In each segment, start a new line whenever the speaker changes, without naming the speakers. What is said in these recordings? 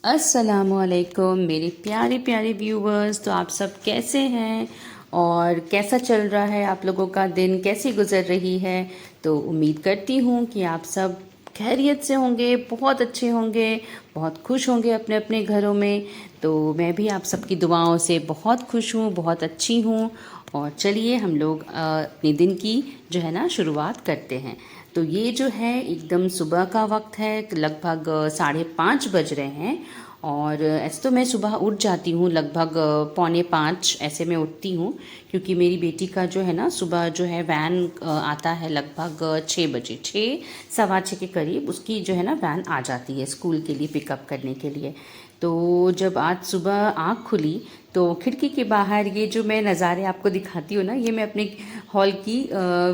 अस्सलामुअलैकुम मेरे प्यारे प्यारे व्यूवर्स। तो आप सब कैसे हैं और कैसा चल रहा है? आप लोगों का दिन कैसी गुजर रही है? तो उम्मीद करती हूँ कि आप सब खैरियत से होंगे, बहुत अच्छे होंगे, बहुत खुश होंगे अपने अपने घरों में। तो मैं भी आप सबकी दुआओं से बहुत खुश हूँ, बहुत अच्छी हूँ। और चलिए हम लोग अपने दिन की जो है ना शुरुआत करते हैं। तो ये जो है एकदम सुबह का वक्त है, लगभग 5:30 बज रहे हैं। और ऐसे तो मैं सुबह उठ जाती हूँ, लगभग 4:45 ऐसे में उठती हूँ, क्योंकि मेरी बेटी का जो है ना सुबह जो है वैन आता है लगभग 6 बजे, 6 सवा 6 के करीब उसकी जो है ना वैन आ जाती है स्कूल के लिए पिकअप करने के लिए। तो जब आज सुबह आँख खुली तो खिड़की के बाहर ये जो मैं नज़ारे आपको दिखाती हूँ ना, ये मैं अपने हॉल की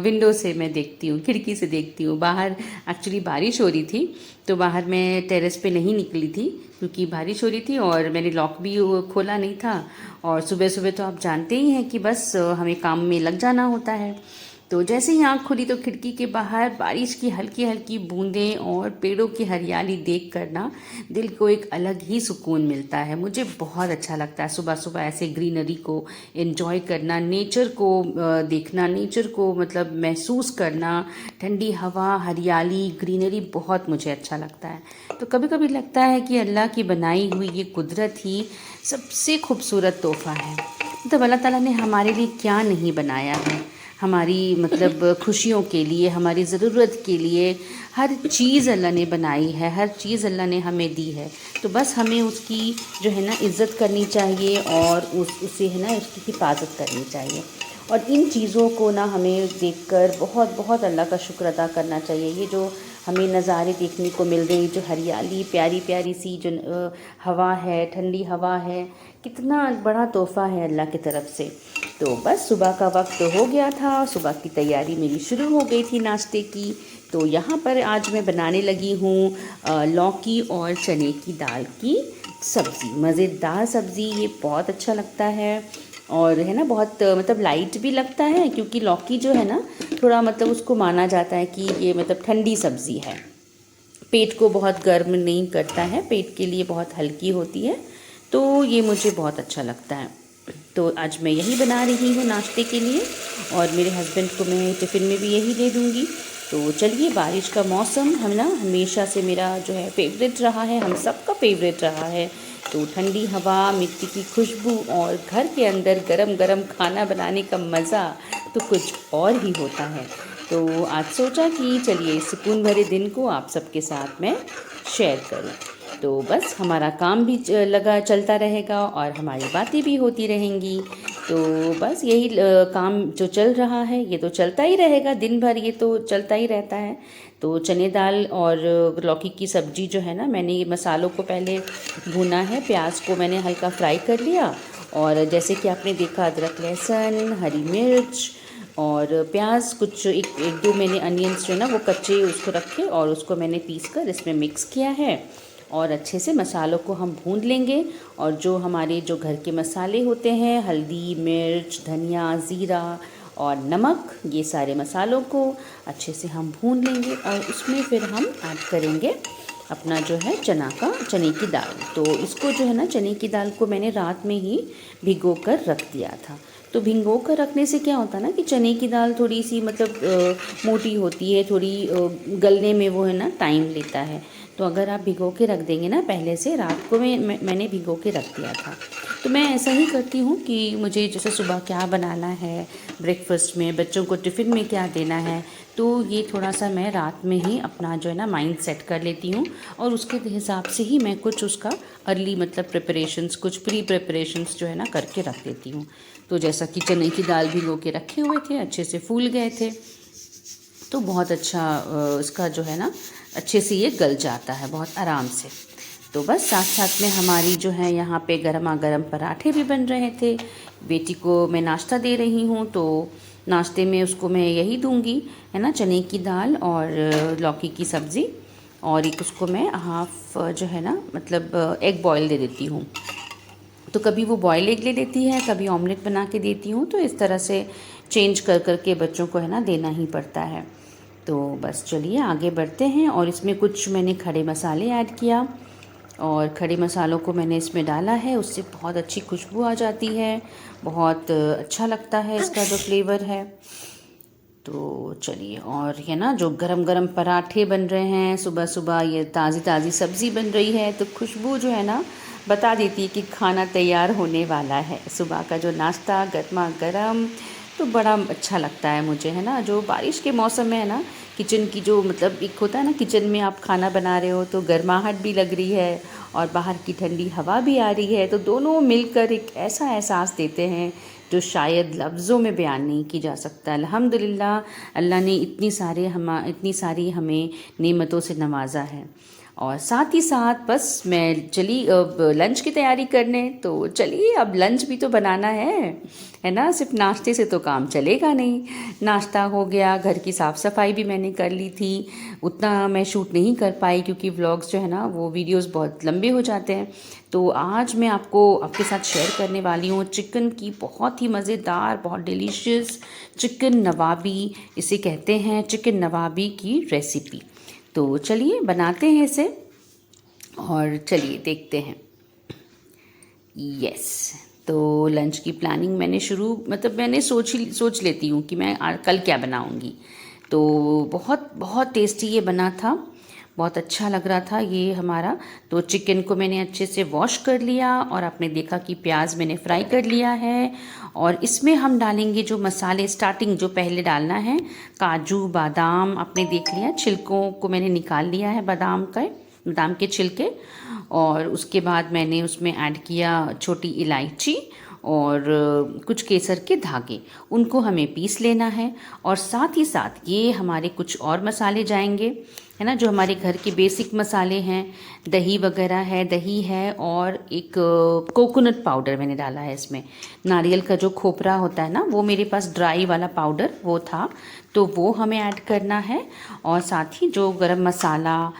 विंडो से मैं देखती हूँ, खिड़की से देखती हूँ। बाहर एक्चुअली बारिश हो रही थी, तो बाहर मैं टेरेस पे नहीं निकली थी क्योंकि बारिश हो रही थी और मैंने लॉक भी खोला नहीं था। और सुबह सुबह तो आप जानते ही हैं कि बस हमें काम में लग जाना होता है। तो जैसे ही आँख खुली तो खिड़की के बाहर बारिश की हल्की हल्की बूंदें और पेड़ों की हरियाली देख कर ना दिल को एक अलग ही सुकून मिलता है। मुझे बहुत अच्छा लगता है सुबह सुबह ऐसे ग्रीनरी को एंजॉय करना, नेचर को देखना, नेचर को मतलब महसूस करना। ठंडी हवा, हरियाली, ग्रीनरी बहुत मुझे अच्छा लगता है। तो कभी कभी लगता है कि अल्लाह की बनाई हुई ये कुदरत ही सबसे खूबसूरत तोहफ़ा है। मतलब अल्लाह ताला ने हमारे लिए क्या नहीं बनाया है, हमारी मतलब खुशियों के लिए, हमारी ज़रूरत के लिए हर चीज़ अल्लाह ने बनाई है, हर चीज़ अल्लाह ने हमें दी है। तो बस हमें उसकी जो है ना इज़्ज़त करनी चाहिए और उसे है ना उसकी हिफाजत करनी चाहिए। और इन चीज़ों को ना हमें देखकर बहुत बहुत अल्लाह का शुक्र अदा करना चाहिए। ये जो हमें नज़ारे देखने को मिल रही, जो हरियाली प्यारी प्यारी सी जो हवा है, ठंडी हवा है, कितना बड़ा तोहफ़ा है अल्लाह की तरफ से। तो बस सुबह का वक्त हो गया था, सुबह की तैयारी मेरी शुरू हो गई थी नाश्ते की। तो यहाँ पर आज मैं बनाने लगी हूँ लौकी और चने की दाल की सब्ज़ी। मज़ेदार सब्ज़ी, ये बहुत अच्छा लगता है और है ना बहुत मतलब लाइट भी लगता है, क्योंकि लौकी जो है ना थोड़ा मतलब उसको माना जाता है कि ये मतलब ठंडी सब्ज़ी है, पेट को बहुत गर्म नहीं करता है, पेट के लिए बहुत हल्की होती है। तो ये मुझे बहुत अच्छा लगता है। तो आज मैं यही बना रही हूँ नाश्ते के लिए और मेरे हस्बैंड को मैं टिफ़िन में भी यही दे दूँगी। तो चलिए, बारिश का मौसम हम ना हमेशा से मेरा जो है फेवरेट रहा है, हम सबका फेवरेट रहा है। तो ठंडी हवा, मिट्टी की खुशबू और घर के अंदर गरम गरम खाना बनाने का मज़ा तो कुछ और ही होता है। तो आज सोचा कि चलिए इस सुकून भरे दिन को आप सबके साथ मैं शेयर करूं। तो बस हमारा काम भी लगा चलता रहेगा और हमारी बातें भी होती रहेंगी। तो बस यही काम जो चल रहा है ये तो चलता ही रहेगा दिन भर, ये तो चलता ही रहता है। तो चने दाल और लौकी की सब्ज़ी जो है ना, मैंने ये मसालों को पहले भुना है, प्याज को मैंने हल्का फ्राई कर लिया और जैसे कि आपने देखा अदरक, लहसुन, हरी मिर्च और प्याज, कुछ एक एक दो मैंने अनियंस जो है ना वो कच्चे उसको रखे और उसको मैंने पीस कर इसमें मिक्स किया है। और अच्छे से मसालों को हम भून लेंगे और जो हमारे जो घर के मसाले होते हैं, हल्दी, मिर्च, धनिया, ज़ीरा और नमक, ये सारे मसालों को अच्छे से हम भून लेंगे और उसमें फिर हम ऐड करेंगे अपना जो है चने की दाल। तो इसको जो है ना चने की दाल को मैंने रात में ही भिगो कर रख दिया था। तो भिगो कर रखने से क्या होता है ना कि चने की दाल थोड़ी सी मतलब मोटी होती है, थोड़ी गलने में वो है ना टाइम लेता है। तो अगर आप भिगो के रख देंगे ना पहले से, रात को मैंने भिगो के रख दिया था। तो मैं ऐसा ही करती हूँ कि मुझे जैसे सुबह क्या बनाना है, ब्रेकफास्ट में बच्चों को टिफ़िन में क्या देना है, तो ये थोड़ा सा मैं रात में ही अपना जो है ना माइंड सेट कर लेती हूँ और उसके हिसाब से ही मैं कुछ उसका अर्ली मतलब प्रिपरेशंस, कुछ प्री प्रिपरेशंस जो है ना करके रख देती हूँ। तो जैसा कि चने की दाल भिगो के रखे हुए थे, अच्छे से फूल गए थे, तो बहुत अच्छा इसका जो है ना अच्छे से ये गल जाता है बहुत आराम से। तो बस साथ साथ में हमारी जो है यहाँ पे गरमा गरम पराठे भी बन रहे थे। बेटी को मैं नाश्ता दे रही हूँ, तो नाश्ते में उसको मैं यही दूंगी, है ना, चने की दाल और लौकी की सब्ज़ी, और एक उसको मैं हाफ़ जो है ना मतलब एग बॉयल दे देती हूँ। तो कभी वो बॉयल एग ले लेती है, कभी ऑमलेट बना के देती हूँ। तो इस तरह से चेंज कर कर के बच्चों को है ना देना ही पड़ता है। तो बस चलिए आगे बढ़ते हैं और इसमें कुछ मैंने खड़े मसाले ऐड किया और खड़े मसालों को मैंने इसमें डाला है, उससे बहुत अच्छी खुशबू आ जाती है, बहुत अच्छा लगता है इसका जो फ्लेवर है। तो चलिए, और ये ना जो गरम गरम पराठे बन रहे हैं सुबह सुबह, ये ताज़ी ताज़ी सब्ज़ी बन रही है, तो खुशबू जो है ना बता देती है कि खाना तैयार होने वाला है। सुबह का जो नाश्ता गर्मा गर्म, तो बड़ा अच्छा लगता है मुझे, है ना। जो बारिश के मौसम में है ना, किचन की जो मतलब एक होता है ना, किचन में आप खाना बना रहे हो तो गर्माहट भी लग रही है और बाहर की ठंडी हवा भी आ रही है, तो दोनों मिलकर एक ऐसा एहसास देते हैं जो शायद लफ्ज़ों में बयान नहीं की जा सकता। अल्हम्दुलिल्लाह, अल्लाह ने इतनी सारी हमें नेमतों से नवाजा है। और साथ ही साथ बस मैं चली अब लंच की तैयारी करने, तो चलिए अब लंच भी तो बनाना है ना। सिर्फ नाश्ते से तो काम चलेगा नहीं। नाश्ता हो गया, घर की साफ़ सफाई भी मैंने कर ली थी। उतना मैं शूट नहीं कर पाई क्योंकि व्लॉग्स जो है ना वो वीडियोस बहुत लंबे हो जाते हैं। तो आज मैं आपके साथ शेयर करने वाली हूँ चिकन की बहुत ही मज़ेदार, बहुत डिलीशियस चिकन नवाबी, इसे कहते हैं चिकन नवाबी की रेसिपी। तो चलिए बनाते हैं इसे और चलिए देखते हैं। यस, तो लंच की प्लानिंग मैंने सोच लेती हूँ कि मैं कल क्या बनाऊँगी। तो बहुत बहुत टेस्टी ये बना था, बहुत अच्छा लग रहा था ये हमारा। तो चिकन को मैंने अच्छे से वॉश कर लिया और आपने देखा कि प्याज मैंने फ्राई कर लिया है। और इसमें हम डालेंगे जो मसाले, स्टार्टिंग जो पहले डालना है काजू बादाम, आपने देख लिया, छिलकों को मैंने निकाल लिया है बादाम के छिलके। और उसके बाद मैंने उसमें ऐड किया छोटी इलायची और कुछ केसर के धागे, उनको हमें पीस लेना है। और साथ ही साथ ये हमारे कुछ और मसाले जाएंगे, है ना, जो हमारे घर के बेसिक मसाले हैं। दही वगैरह है, दही है, और एक कोकोनट पाउडर मैंने डाला है इसमें। नारियल का जो खोपरा होता है ना, वो मेरे पास ड्राई वाला पाउडर वो था, तो वो हमें ऐड करना है। और साथ ही जो गरम मसाला,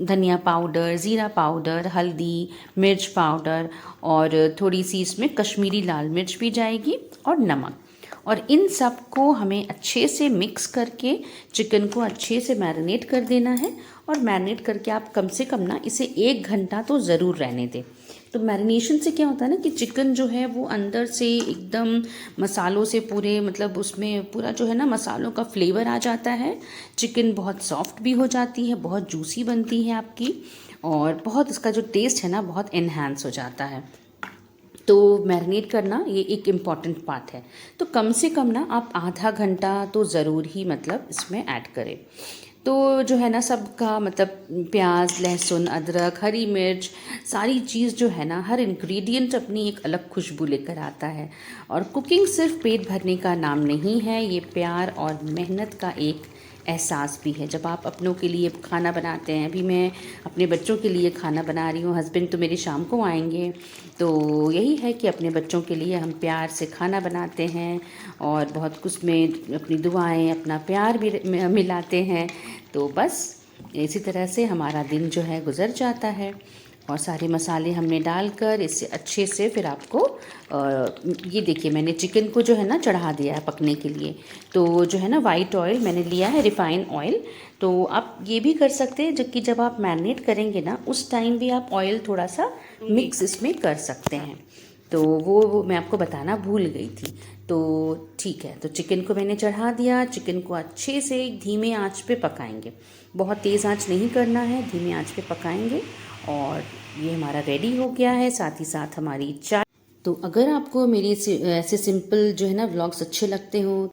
धनिया पाउडर, ज़ीरा पाउडर, हल्दी, मिर्च पाउडर, और थोड़ी सी इसमें कश्मीरी लाल मिर्च भी जाएगी, और नमक। और इन सब को हमें अच्छे से मिक्स करके चिकन को अच्छे से मैरिनेट कर देना है। और मैरिनेट करके आप कम से कम ना इसे 1 घंटा तो ज़रूर रहने दें। तो मैरिनेशन से क्या होता है ना कि चिकन जो है वो अंदर से एकदम मसालों से पूरे, मतलब उसमें पूरा जो है ना मसालों का फ्लेवर आ जाता है। चिकन बहुत सॉफ्ट भी हो जाती है, बहुत जूसी बनती है आपकी, और बहुत इसका जो टेस्ट है ना बहुत इन्हांस हो जाता है। तो मैरिनेट करना ये एक इम्पॉर्टेंट पार्ट है। तो कम से कम ना आप आधा घंटा तो ज़रूर ही मतलब इसमें ऐड करें। तो जो है ना सबका मतलब प्याज, लहसुन, अदरक, हरी मिर्च, सारी चीज़ जो है ना, हर इंग्रेडिएंट अपनी एक अलग खुशबू लेकर आता है। और कुकिंग सिर्फ पेट भरने का नाम नहीं है, ये प्यार और मेहनत का एक एहसास भी है। जब आप अपनों के लिए खाना बनाते हैं, अभी मैं अपने बच्चों के लिए खाना बना रही हूँ, हस्बैंड तो मेरे शाम को आएंगे, तो यही है कि अपने बच्चों के लिए हम प्यार से खाना बनाते हैं और बहुत कुछ में अपनी दुआएं, अपना प्यार भी मिलाते हैं। तो बस इसी तरह से हमारा दिन जो है गुज़र जाता है। और सारे मसाले हमने डालकर इसे अच्छे से फिर आपको ये देखिए, मैंने चिकन को जो है ना चढ़ा दिया है पकने के लिए। तो जो है ना वाइट ऑयल मैंने लिया है, रिफ़ाइन ऑयल। तो आप ये भी कर सकते हैं जबकि जब आप मैरिनेट करेंगे ना उस टाइम भी आप ऑयल थोड़ा सा मिक्स इसमें कर सकते हैं। तो वो मैं आपको बताना भूल गई थी। तो ठीक है, तो चिकन को मैंने चढ़ा दिया। चिकन को अच्छे से धीमे आंच पे पकाएंगे, बहुत तेज़ आंच नहीं करना है, धीमे आंच पे पकाएंगे। और ये हमारा रेडी हो गया है, साथ ही साथ हमारी चाय। तो अगर आपको मेरी ऐसे सिंपल जो है ना व्लॉग्स अच्छे लगते हो